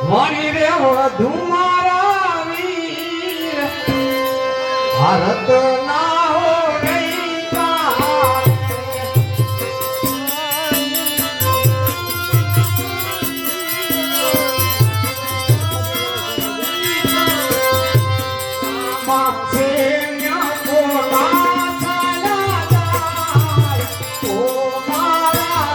વણી રે વધુ મારા વીર ભારત ના હો રહી કાને. આમાં સૈન્ય કોના ચાલ્યા જાય, ઓ મારા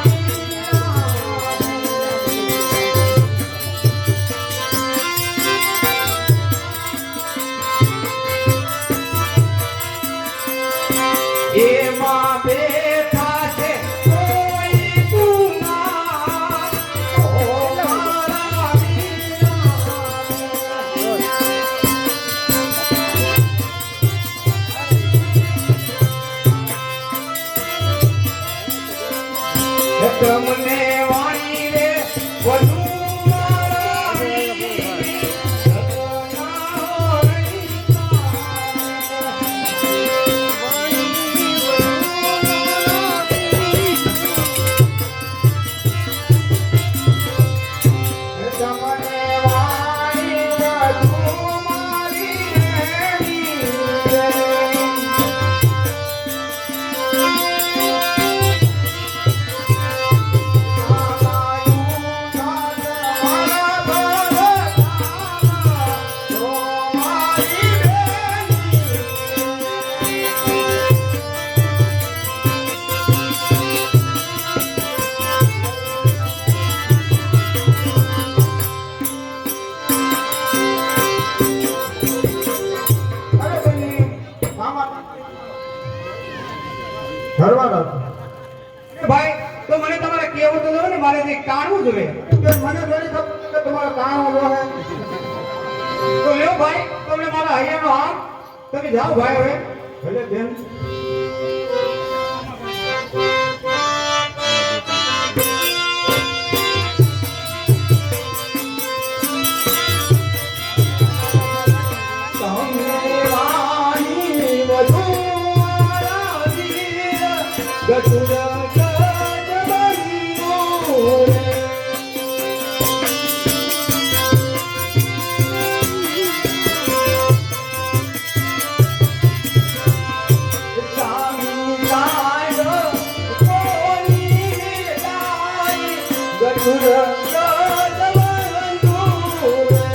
એમાં બેઠા છે કોઈ ગુમાર, ઓ મારા વીરા. તમને વાણી રે વધુ મારા વીર, સતના રહી તમને વાણી વધુ મારી રે ભાઈ, તો મને તમારે કેવું તો ને મારે જે કાણવું જોઈએ. મને થોડી ખબર કે તમારો કામ ઓલો હે. તો લ્યો ભાઈ, તમને મારા હૈયાનો હાથ. તમે જાઓ ભાઈ હવે. ભલે બેન. તમને વાણી વધુ મારા વીર, ગતુર ગજબંધુ રે. સ્વામી લાય કોની લાય, ગતુર ગજબંધુ રે.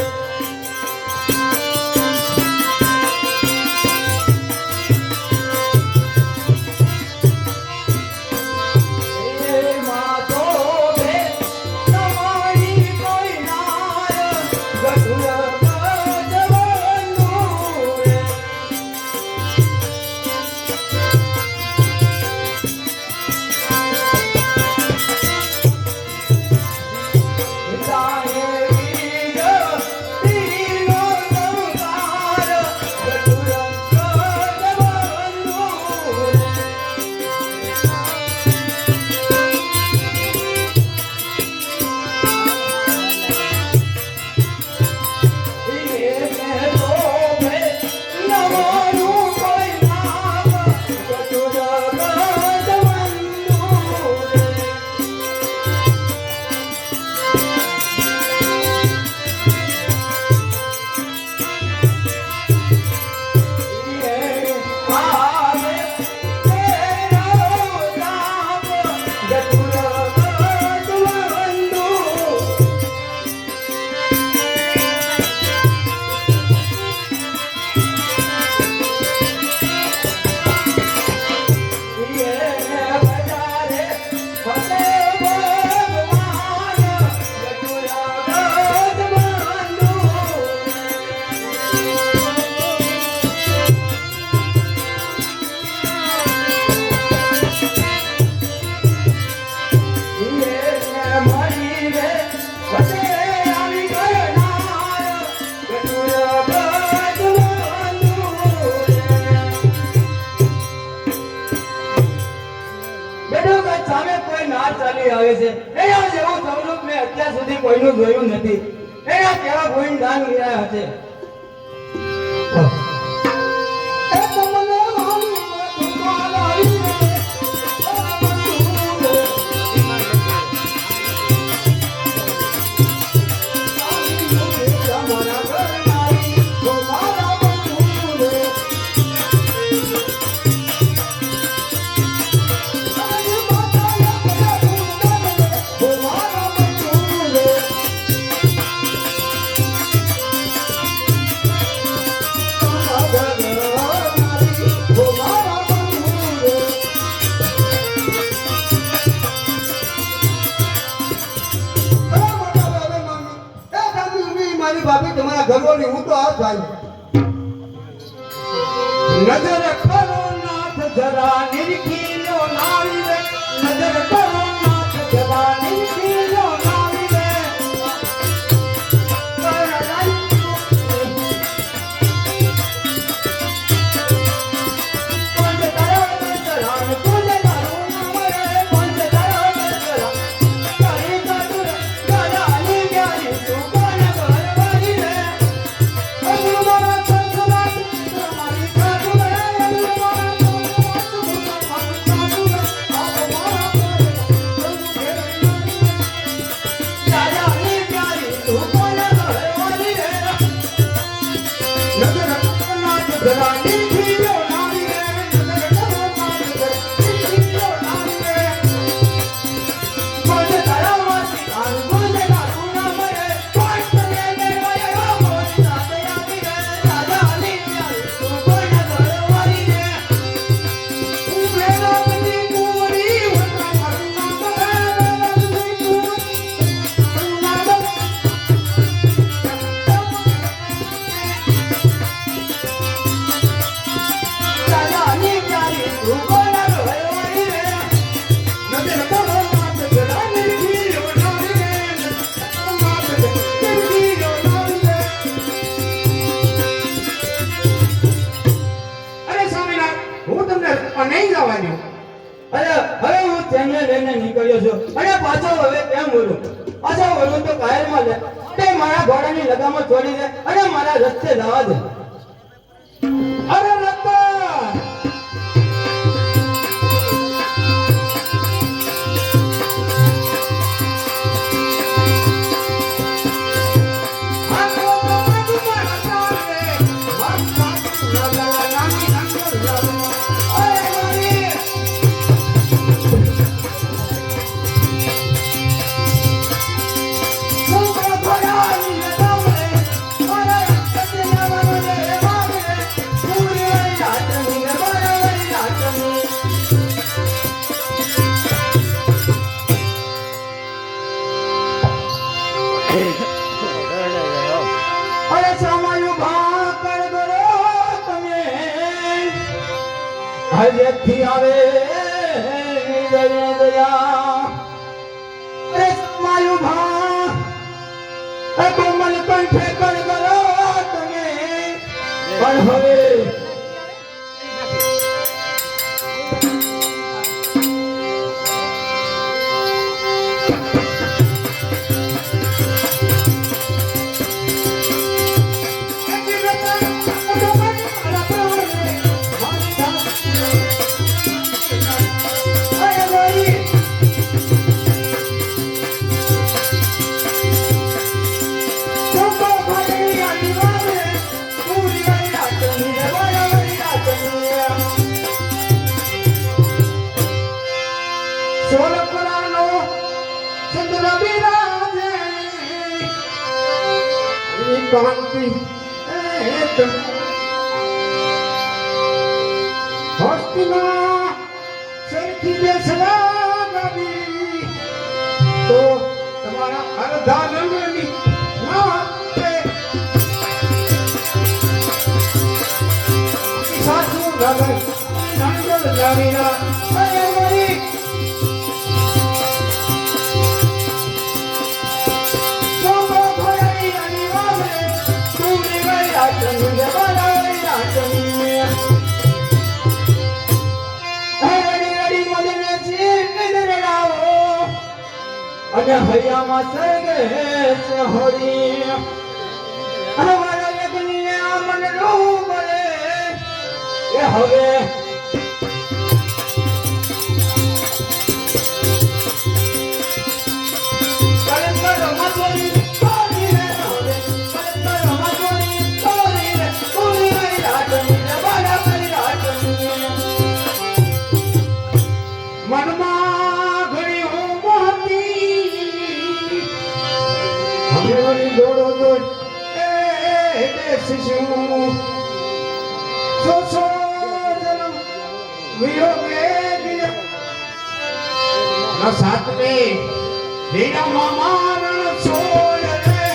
આવે છે. એના જેવું સ્વરૂપ મેં અત્યાર સુધી કોઈનું જોયું નથી. એના કેવા ગોવિંદ દાન રહ્યા હશે. મારી ભાભી તમારા ઘરવાળી હું તો આ થાય નજર કરો નાથ જરા નિરખી લો નારી રે નજર કરો નાથ જરા નિરખી લો નારી રે નહીં જવાની અરે હવે હું તેમને લઈને નીકળ્યો છું અને પાછો હવે કેમ બોલું પાછો બોલું તો કાયરમાં લે તે મારા ઘોડાની લગામમાં છોડી દે અને મારા રસ્તે જવા દે અરે રત્તા અરે સમાયું ભાકર કરો તમે હજેથી આવે દયા અરે સમાયું ભા કોમલ કંઠે કર કરો તમે પણ હવે સોલપરાનો ચંદ્ર બિરાજે એ કાંતિ એક હસ્તિના સરખી બેસવા ગઈ તો તમારા અર્ધા રંગની નાતે સાસુ રાગા નાંગલ જાવીરા અરે મરી અને હૈયામાં સરગે છે હોડી અમારા યજ્ઞને આ મનનું બોલે એ હવે મનમાં ઘણી હું મોહતી હવે વળી દોડો દોડ એ બેસીશું સો જન્મ વિયોગે ગયા સાતમે હીરા મામા રણ છોડ રે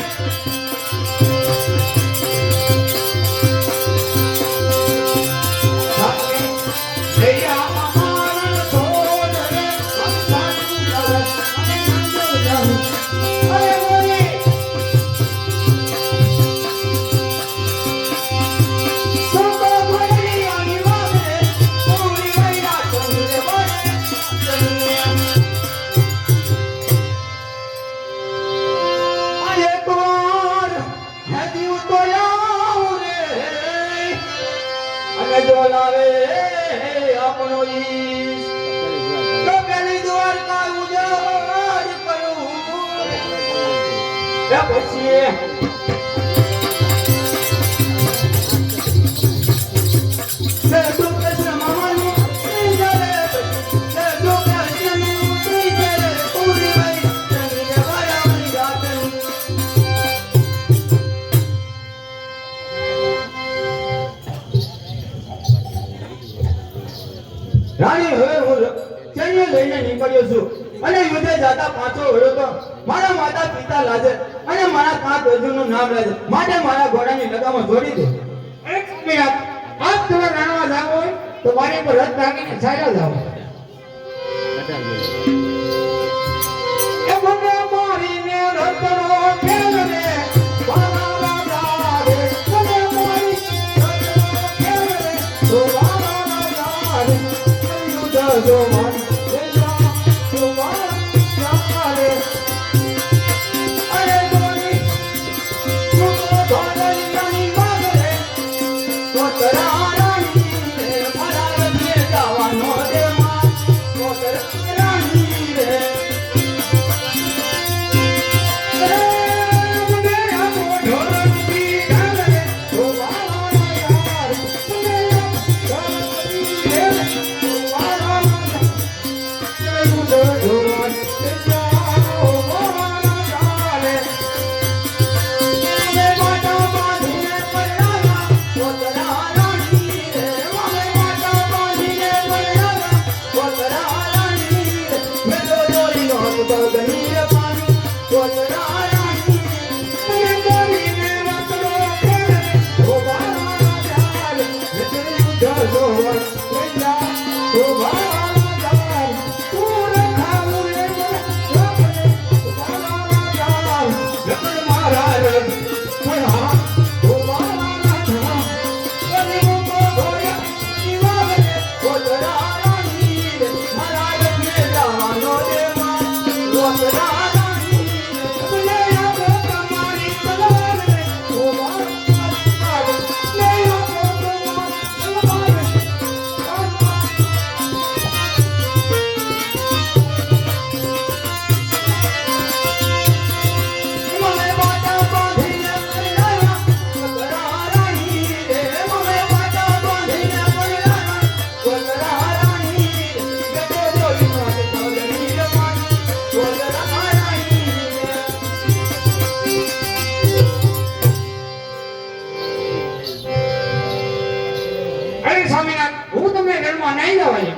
લાવે આપણો ઈશ તો પેલી દ્વારકા ઉજાડ કરું એ પછી રાણી હવે હું સૈન્ય લઈને નીકળ્યો છું અને યુદ્ધે જાતા પાછો વળ્યો તો મારા માતા પિતા લાજે અને મારા કાક અર્જુનનું નામ લાજે માટે મારા ઘોડાની લગામો જોડી દે. એક મિનિટ આજ તમે રણવા જાવ હોય તો મારી પર રથ રાખીને ચાલ્યા જાવ એ મને મારીને રતનો ખેલને વાલા રાજા રે મને મારી રતનો ખેલને તો વાલા રાજા રે યુદ્ધ જો મારી દેજા તો વાલા રાજા રે અરે ગોરી તું તો ધોળની રાણી વાગરે કોતરા રાણી રે મારા રથે જવાનો દે માં કોતરા રાણી રે હું તમને રણમાં નહીં જવાય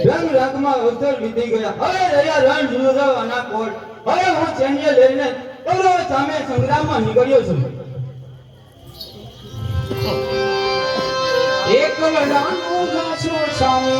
રંગ રંગમાં અવસર વીતી ગયા હવે રહ્યા રણ જુદવાના કોટ હવે હું સૈન્ય લઈને કૌરવ સામે સંગ્રામમાં નીકળ્યો છું. એક લડાનો ઘાસો સામે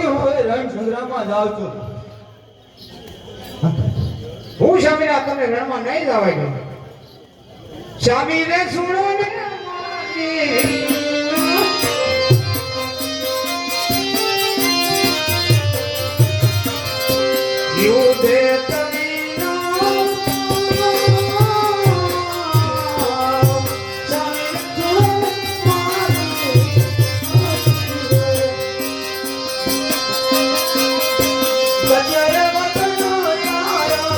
હવે રણ સંગ્રામમાં જાઉં છું. હું સ્વામિનાથ તમને રણમાં નહીં જવાય દઉં. સ્વામી રે સુણો ને મારી. યુધે તવીનો સ્વામી રે સુણો મારી. ગજરે વતનો યારા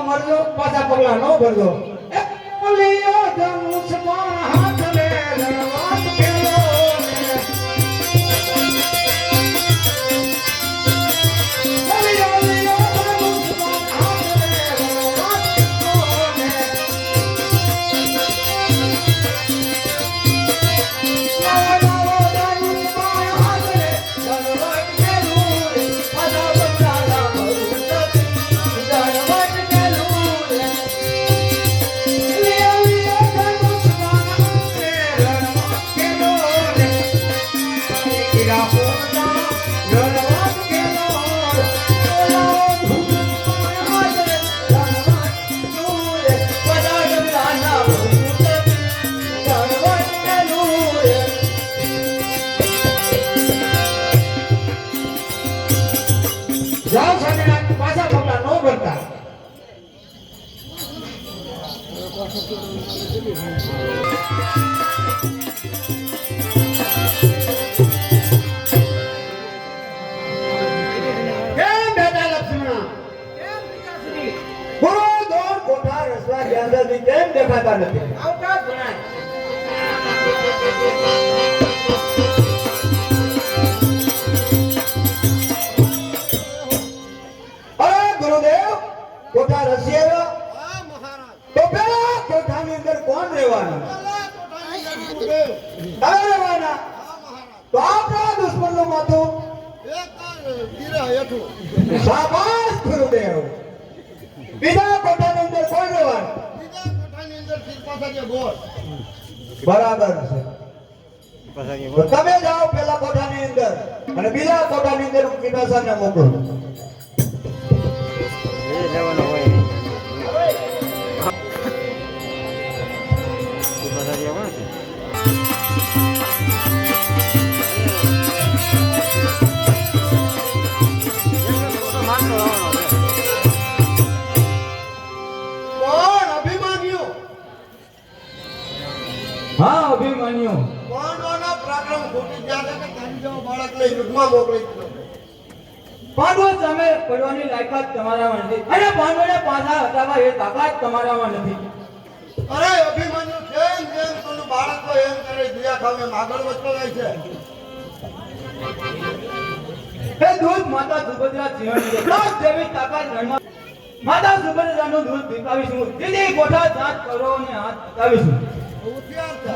મરજો પાછા પગલા નો ભરજો. બોલિયો ધનુષ પણ હાથ લે રણવાસ કેલો ને. બોલિયો ધનુષ પણ હાથ લે રણવાસ કેલો ને. લાવો ધનુષ પણ હાથ લે રણવાસ કેલો ને. પાછા પગલા જાઓ સ્વામિનાથ પાછા પગલા નો ભરતા. કેમ બેટા લક્ષ્મણ? ગુરુ દોર કોઠા રસવા જ્ઞાનથી કેમ દેખાતા નથી? આવતા જણાય. કોઠા રસિયા તો પેલા કોઠાની અંદર કોણ રહેવાનું? રહેવાના તો આપણા દુશ્મનનું માથું શાબાશ. ગુરુદેવ બીજા કોઠાની અંદર કોણ રહેવાનું? બીજા કોઠાની અંદર શિરપાસા ગોળ. બરાબર છે. તો તમે જાઓ પેલા કોઠાની અંદર અને બીજા કોઠાની અંદર હું પીપાસાને મોકલું. કોણ અભિમાન્યુ? હા અભિમન્યુ. પાંડવોનો પરાક્રમ ખૂટી ગયા છે કે તારી જેવો બાળક લઈ યુદ્ધમાં મોકલી દીધો. પાંડવો સામે પડવાની લાયકાત તમારામાં નથી અને પાંડવોને પાછા હટાવવા એ તાકાત તમારામાં નથી. અરે અભિમાન્યુ જેમ જેમ તને બાળક હોય એમ કરે દિયા ખાવે આગળ વધતો જાય છે. એ દૂધ માતા સુભદ્રા સિંહણ છે. દસ જેવી તાકાત રણમાં માતા સુભદ્રાનું દૂધ પીપાવીશું. દીદી કોઠા જાત કરો અને હાથ પતાવીશું. હોશિયાર છે.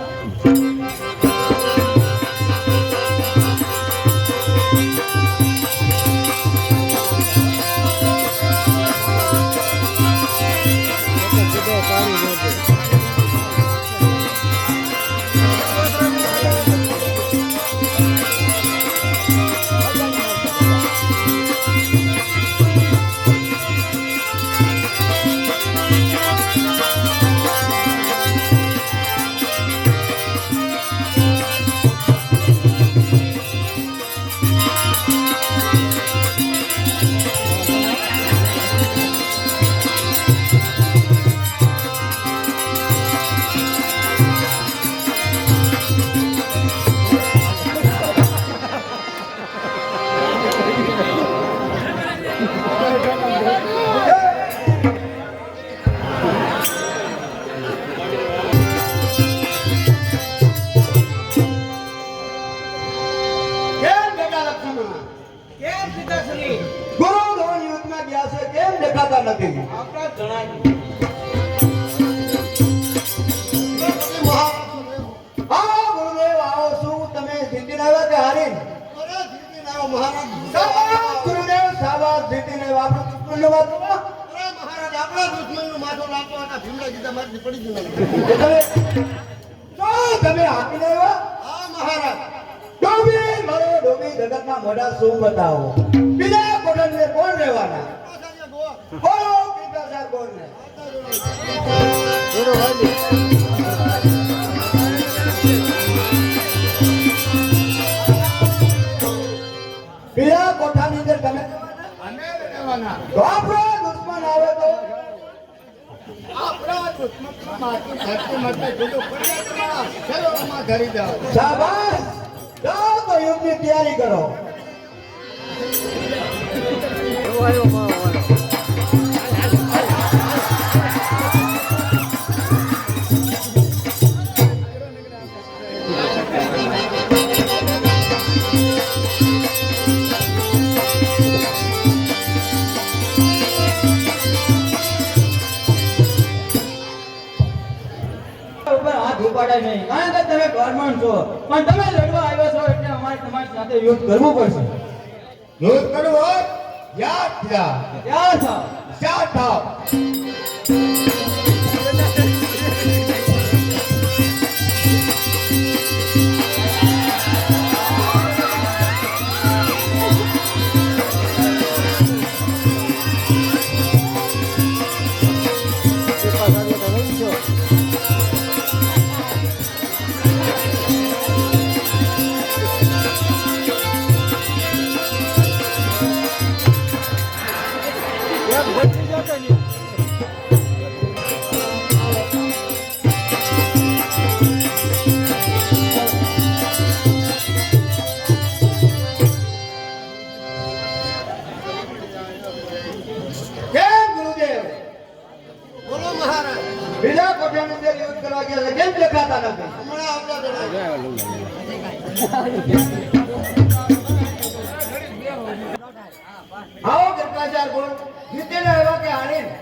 કેમ બેટા લક્ષ્મણ? કેમ પિતાશ્રી? ગુરુ દ્રોણ યુદ્ધમાં ગયા છે કેમ દેખાતા નથી? આપણા જણાય. મહારાજ આવો ગુરુદેવ આવો. શું તમે જીતીને આવ્યા કે હારીને? અરે જીતીને આવ્યો મહારાજ. શાબાશ ગુરુદેવ શાબાશ જીતીને આવ્યા. આપણું દુશ્મનનો વાત કરો. અરે મહારાજ આપણા દુશ્મનનું માથું લાગતો હતા ભીમડા ગીતા મારથી પડી ગયું. તમે હાકીને આવ્યા? હા મહારાજ. ડોબી મારો ડોબી જગતના મોઢા શું બતાવો? બીજા કોઠાની અંદર કોણ રહેવાના? આચાર્ય ગોળ. બોલો પીપાસા કોણને? બીજા કોઠાની અંદર તમે અમે રહેવાના. તો આપણો દુશ્મન આવે તો આપણા દુશ્મનનું માથું ધરતી માટે જુદું કરી દેવા. શરીરમાં ધરી દેવા. શાબાશ જાઓ તો યુદ્ધની તૈયારી કરો. ઉપર હાથ ઉપાડાય નહીં કારણ કે તમે બ્રાહ્મણ છો પણ તમે લડવા આવ્યા છો એટલે અમારે તમારી સાથે યુદ્ધ કરવું પડશે. યુદ્ધ કરવું હોય યાદ થયા ત્યાં થાવ. શાંત થાવ. કેમ ગુરુદેવ? બોલો મહારાજ. બીજા કોઠાની અંદર યુદ્ધ કરવા ગયા છે કેમ દેખાતા નથી? હમણાં આપણા જણાય. આવો કૃપાચાર બોલ. જીતીને આવ્યા કે હારીને?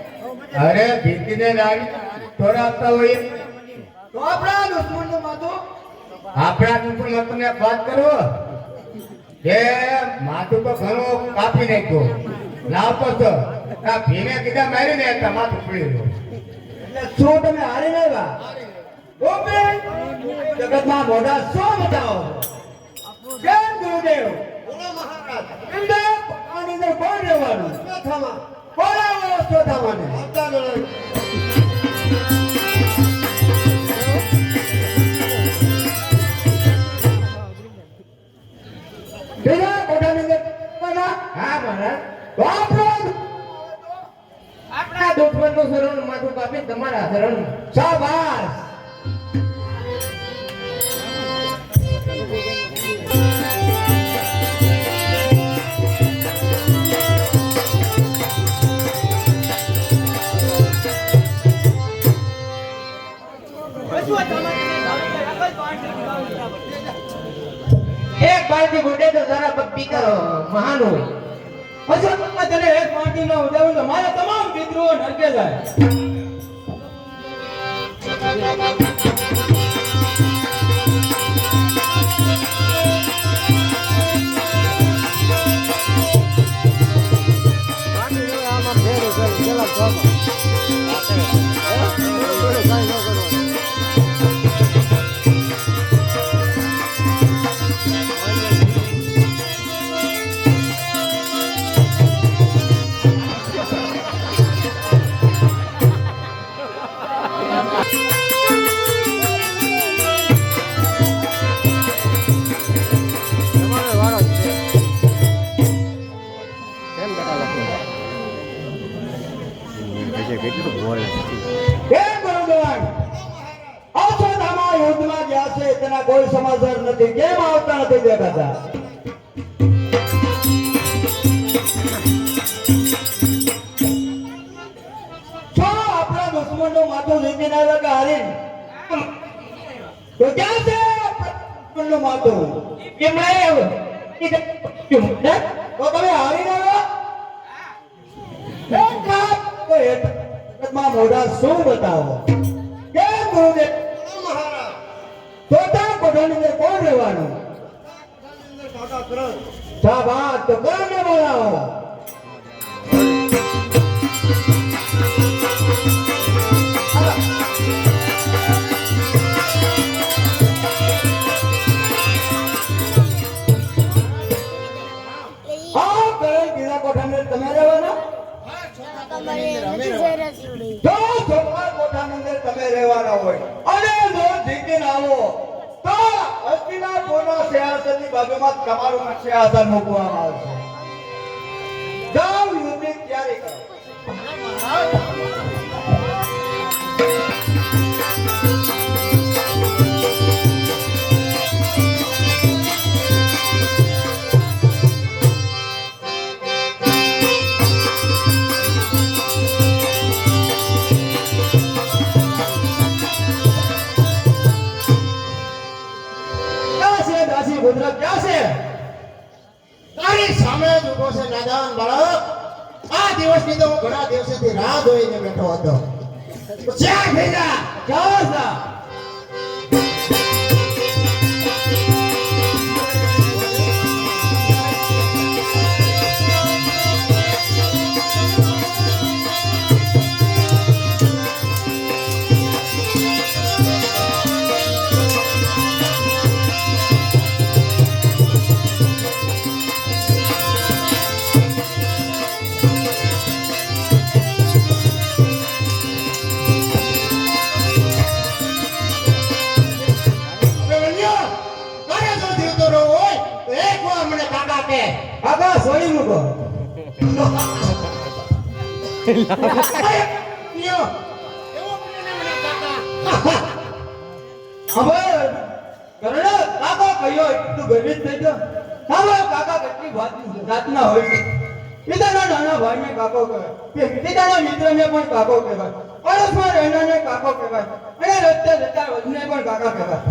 અરે ભીતીને લાવી થોડા આપતા હોય તો આપણા દુશ્મનનું માથું આપણા ઉપર તમને વાત કરો કે માથું તો ઘણું કાપી નાખ્યું લાવતો છો આ ભીમે કીધા મારી ને એટલે માથું પડી ગયું. એટલે શું તમે હારી લેવા ગોપી જગતમાં મોઢા શું બતાવો કેમ ગુરુદેવ બોલો મહારાજ અંદર આની અંદર કોણ રહેવાનું ચોથામાં બોલાવો ચોથામાં આવતા લડાઈ બીજા કોઠાની અંદર કોના હા મહારાજ બાપરો આપણા દુશ્મનનું શરણ માથું કાપી તમારા શરણ શાબાશ એક બાલટી ગુંડે તો જરા ભક્તિ કરો મહાન હોય. પછી તને એક પાર્ટી ન ઉડાવું તો મારા તમામ પિતૃઓ નરકે જાય. કેમ ગુરુદેવ અવસોધામાં યુદ્ધમાં ગયા છે તેના કોઈ સમાચાર નથી કેમ આવતા નથી દેખાતા છો આપણા દુશ્મનનું માથું જીતીને આવ્યા કે હારીને તો ક્યાં છે દુશ્મનનું માથું એમણે તો તમે હારીને આવ્યા જગતમાં મોઢા શું બતાવો કેમ ગુરુદેવ બોલો મહારાજ ચોથા કોઠાની અંદર કોણ રહેવાનું અંદર કાકા કરણ શાબાશ તો કોને બોલાવો હા કરણ બીજા કોઠાની અંદર તમે રહેવાના તો ચોથા કોઠાની અંદર તમે રહેવાના હોય અને જો જીતીને આવો તો હસ્તિનાપુરના સિંહાસનની બાજુમાં તમારું સિંહાસન મૂકવામાં આવશે જાઓ યુદ્ધની તૈયારી કરો ક્યાં છે દાસી પુત્ર ક્યાં છે તારી સામે જ ઊભો છે નાદાન બાળક આ દિવસની તો હું ઘણા દિવસેથી રાહ જોઈને બેઠો હતો જ્યાં ભેગા ક્યાં છે કાકા સોળી મૂકો હવે કરણા કાકા કયો તું ગર્વિત થઈ ગયો હવે કાકા કેટલી જાતના હોય છે પિતાના નાના ભાઈને કાકો કહેવાય પિતાના મિત્રને પણ કાકો કહેવાય પડોશમાં રહેનારને કાકો કહેવાય અને રસ્તે જતા વજને પણ કાકા કહેવાય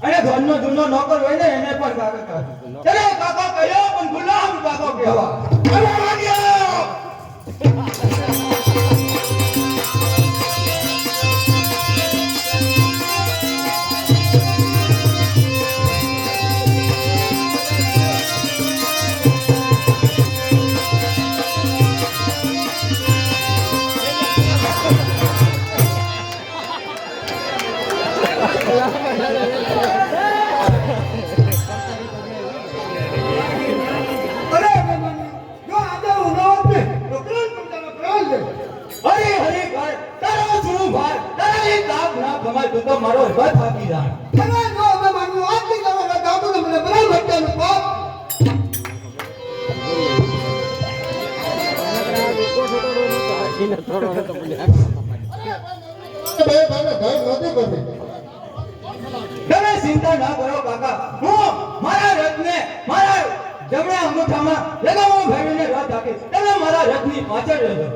અને ઘરનો જૂનો નોકર હોય ને એને પણ કાકા કહેવાય ચલો કાકા કયો પણ ગુલામ કાકો કહેવાય તમે ચિંતા ના કરો કાકા, હું મારા રથને મારા જમણા અંગૂઠામાં લગાવો ભેળવીને રથ આપીશ. તમે મારા રથની પાછળ રહેજો.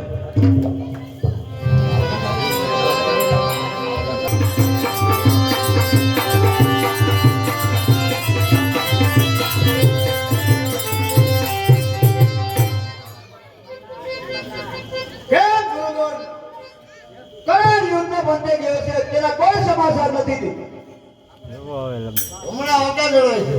કેમ ગુરુવર? કયા યુદ્ધનો બંધ ગયો છે તેના કોઈ સમાચાર નથી. હમણાં આવતા જણાય છે.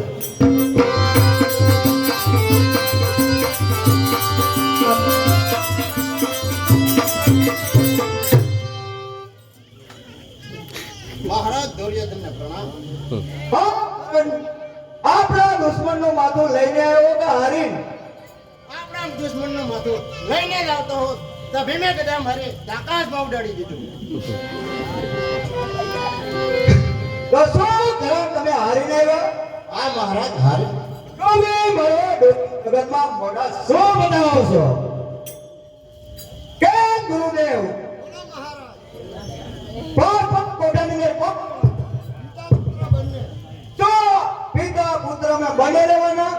મહારાજ દુર્યોધનને પ્રણામ. હા, આપણા દુશ્મનનું માથું લઈને આવ્યો કે હારીને? આપણા દુશ્મનનું માથું લઈને જ આવતો હોત તો ભીમે કદા મારે આકાશમાં ઉડાડી દીધું. તો શું કારણ તમે હારીને આવ્યા? આ મહારાજ હારે તમે મારો જગતમાં મોટા શું બનાવો છો? કેમ ગુરુદેવ? પણ કોટાની અંદર તો પિતા પુત્ર મેં બને રહેવાના?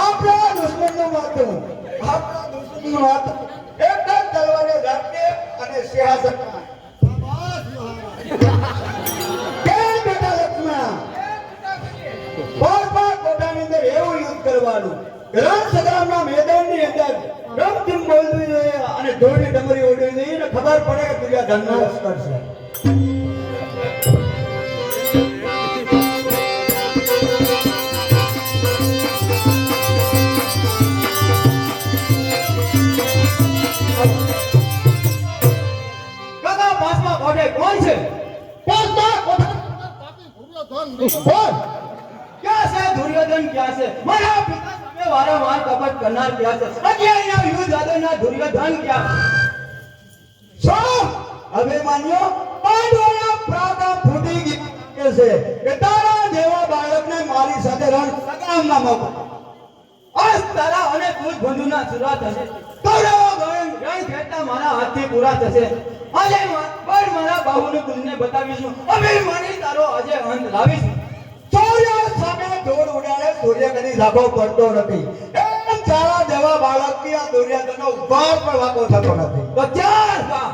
આપણા દુશ્મનનું માથું એક જ તલવારે રાખીએ અને સિંહાસનમાં. કેમ બેટા લક્ષ્મણ? કોટાની અંદર એવું યુદ્ધ કરવાનું, રણ સંગ્રામના મેદાનની અંદર રમઝમ બોલવી જોઈએ અને ઢોરની ડમરી ઓડવી જોઈએ ને ખબર પડે કે દુર્યોધનનો લશ્કર છે. કાકા પાંચમા કોઠે કોણ છે? બોલ. ક્યાં છે દુર્યોધન? ક્યાં છે મારા પિતા સામે વારંવાર કપટ કરનાર? ક્યાં છે અત્યારના યુદ્ધ આદરના દુર્યોધન? ક્યાં છે? શું અભિમાન્યો? પાંડવોના પ્રાતા ફૂટી ગયા છે કે તારા જેવા બાળકને મારી સાથે રણ સંગ્રામમાં મોકલો. આજ તારા અને તુજ બંધુના શરૂઆત થશે. કૌરવો ગણ રણ ખેંચતા મારા હાથથી પૂરા થશે. આજે પણ મારા બાહુને તુજને બતાવીશું. અભિમાની તારો આજે અંત લાવીશું. સૂર્ય સામે દોડ ઉડાડે સૂર્ય કદી લાભો પડતો નથી. એમ તારા જેવા બાળકની આ દુર્યોધનનો ઉભાર પણ વાકો થતો નથી. તો ચાર કા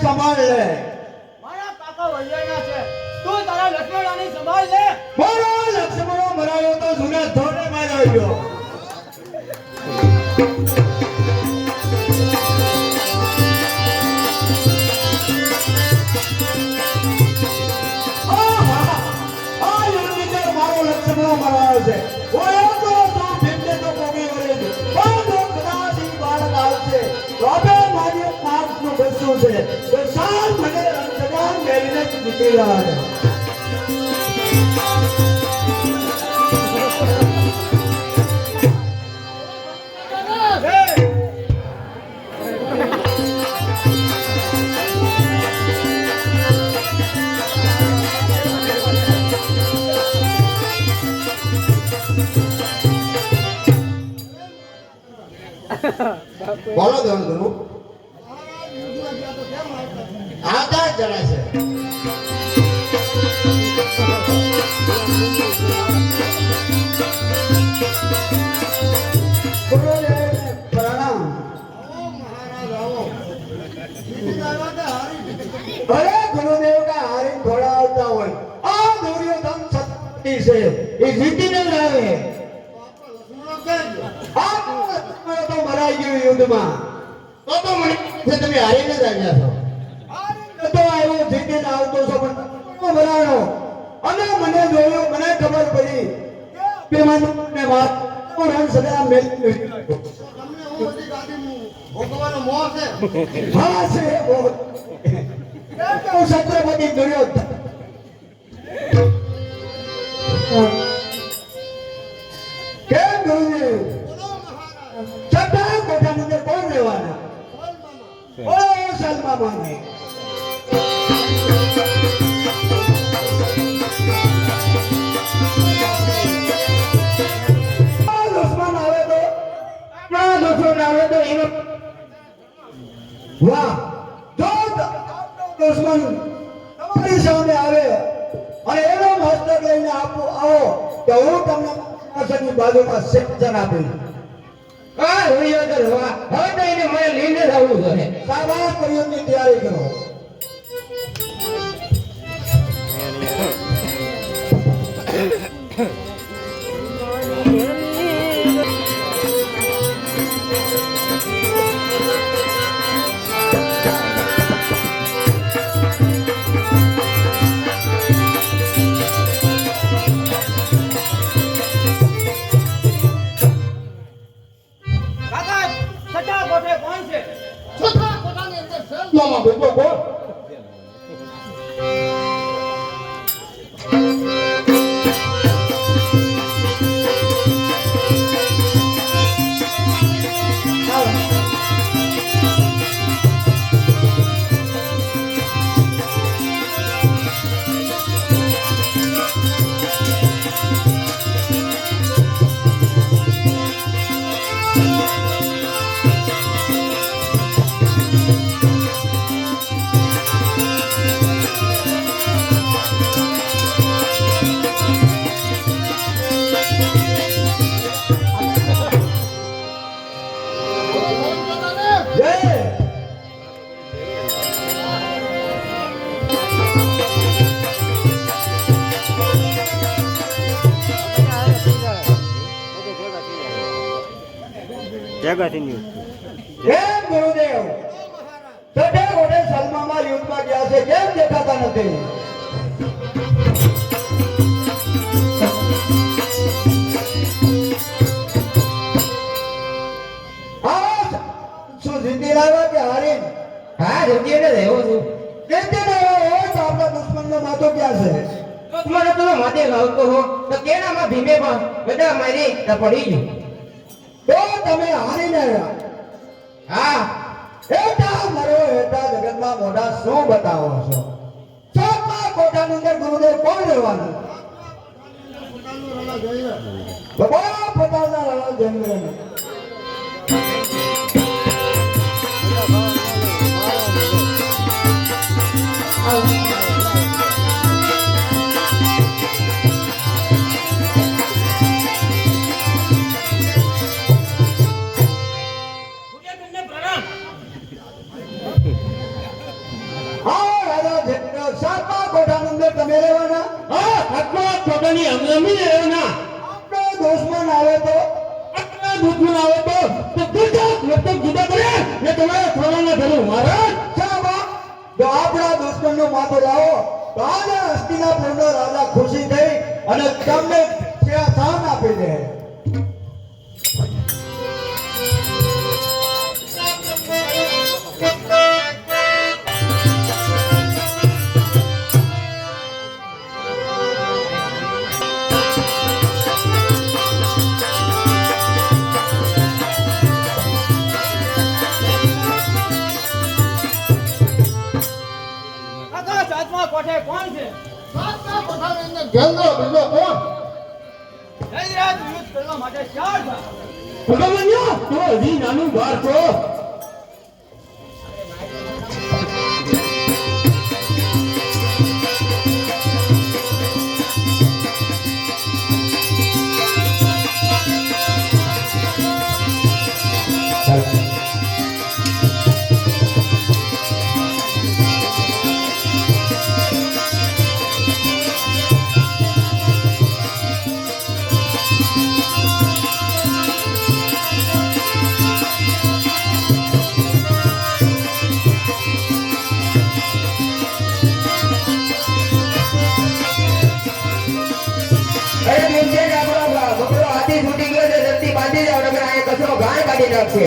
સંભાળ લે. મારા કાકા વૈયાના છે, તું તારા લક્ષ્મણની સંભાળ લે. મારો લક્ષ્મણો મરાયો તો જૂના ધોરણે માર્યો ગયો. આ યુદ્ધની અંદર મારો લક્ષ્મણો મરાયો છે. ઓયો તો ભીમને તો પોગી વળે છે. પણ જો કદાચ ઈ બાળક આવશે તો આપણે મારી પાપનું બચ્ચું છે. તો સાલ મને રણસગામ મેળીને જ નીકળી રહ્યા છે. બોલો દેવન ગુરુ આવતા જ જણા છે ગુરુદેવને પ્રણામ. અરે ગુરુદેવ કા હારી થોડા આવતા હોય. આ દુર્યોધન શક્તિ છે એ જીતીને જ આવે. આ તો મરાઈ ગયું યુદ્ધમાં. તો મને છે તમે હારીને જ આવ્યા છો તો આવ્યો જીતીને આવતો છો પણ મરાણો અને મને જોયું મને ખબર પડી કે મને વાત રણ સદા મેલ હા છે બહુ છત્રપતિ દુર્યોધન કેમ ગુરુદેવ છઠ્ઠા કોઠાની અંદર કોણ રહેવાના ઓ સલમા માને દુશ્મન આવે તો એનો વાહ જો દુશ્મન તમારી સામે આવે અને એનો મસ્તક લઈને આવો તો હું તમને પાછળની બાજુમાં સેક્શન આપીશ. હા દુર્યોધન વાહ હવે તો એને મને લઈને જ આવવું જોઈએ શાબાશ પ્રયોગની તૈયારી કરો. કાકા છઠ્ઠા કોઠે કોણ છે? છઠ્ઠા કોઠાની અંદર સેલમાં બેઠો કોણ કેમ ગુરુદેવ છઠ્ઠા કોઠે સલમામાં યુદ્ધમાં ગયા છે કેમ દેખાતા નથી? શું જીતી લાવ્યા કે હારી? હા જીતીને જ આવ્યો છું જીતી લાવ્યા હોય તો આપણા દુશ્મનનો માથો ક્યાં છે? મને પેલો માથે લાવતો હો તો કેનામાં ભીમે પણ બધા મારી તો પડી ગયું તો તમે હારીને આવ્યા. હા હેઠા મરો હેઠા જગતમાં મોઢા શું બતાવો છો? છઠ્ઠા કોઠાની અંદર ગુરુદેવ કોણ રહેવાનું? બાબા પોતાના રણા જંગલ સાતમા કોઠાની અંદર તમે રહેવાના? હા છઠ્ઠા કોઠાની અમલમી રહેવાના આપણો દુશ્મન આવે તો દુશ્મન આવે તો જુદા કરે ને તમારે થવાના ઘરું મહારાજ શાબાશ. જો આપણા દુશ્મનનો માથો લાવો તો આજે હસ્તિનાપુરનો રાજા ખુશી થઈ અને તમને સ્થાન આપી દે. કાકા સાતમા કોઠે કોણ છે? સાતમા કોઠાની અંદર જંગલ બીજો કોણ જયરાજ યુદ્ધ કરવા માટે ચાર હતા. ભગવાન્યો તો હજી નાનું બાર છો. અરે મુંજે આપણો બકરો હાથી છૂટી ગયો છે, જલ્દી બાંધી જાવ નકર આ કચરો ગાય કાઢી નાખશે.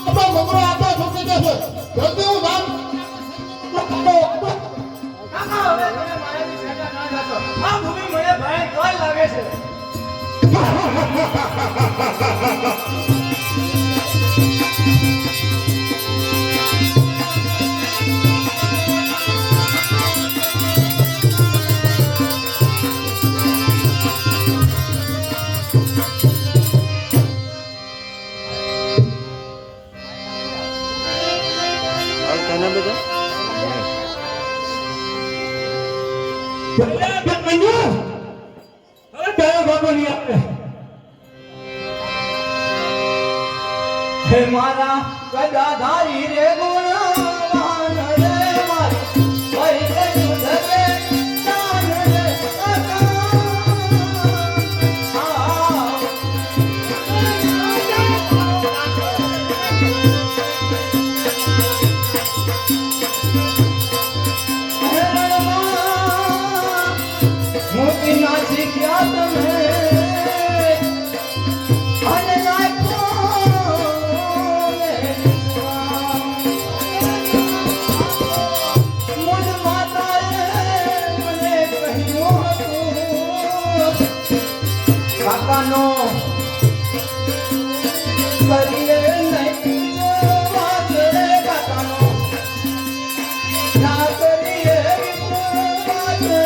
આપણો બકરો આટલો છૂટી જશે જલ્દી હું જામ. કાકા હવે તમે મારાથી છેટા ના જાશો. આ ભૂમિ મને ભયંકર લાગે છે. ભગવાન્યો હવે કયો બાબો નહીં આપણે. હે મારા ગદાધારી રે ગુણવાન રે મારી વૈદ્ય શુદ્ધ રે દાન રે મોતી ના શીખ્યા તમે અને નાખો મુજ માતાએ મને કહ્યું હતું કાકાનો કરીએ નહીં વાત રે કાકાનો ના કરીએ વાત રે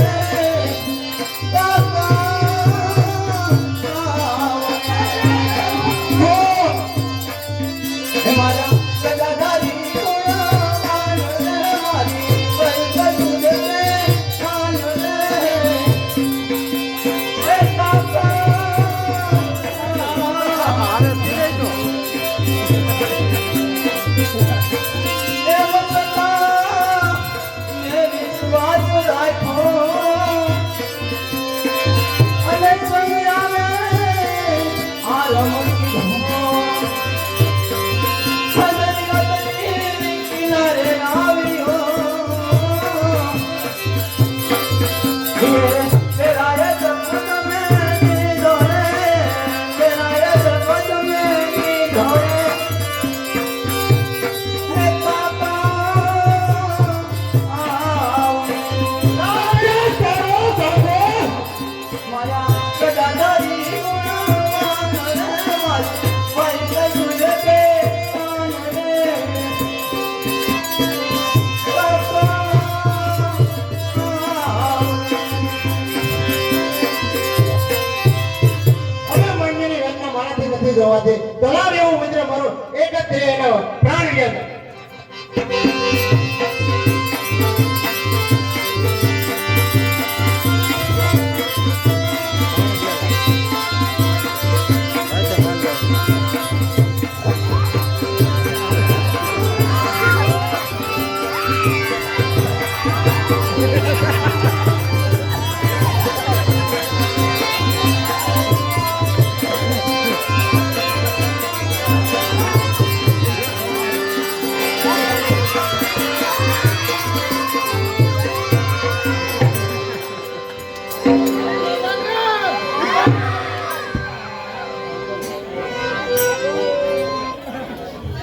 જવા દે. તળાવ એવું મિત્ર મારો એક જ એનો પ્રાણ ગયા.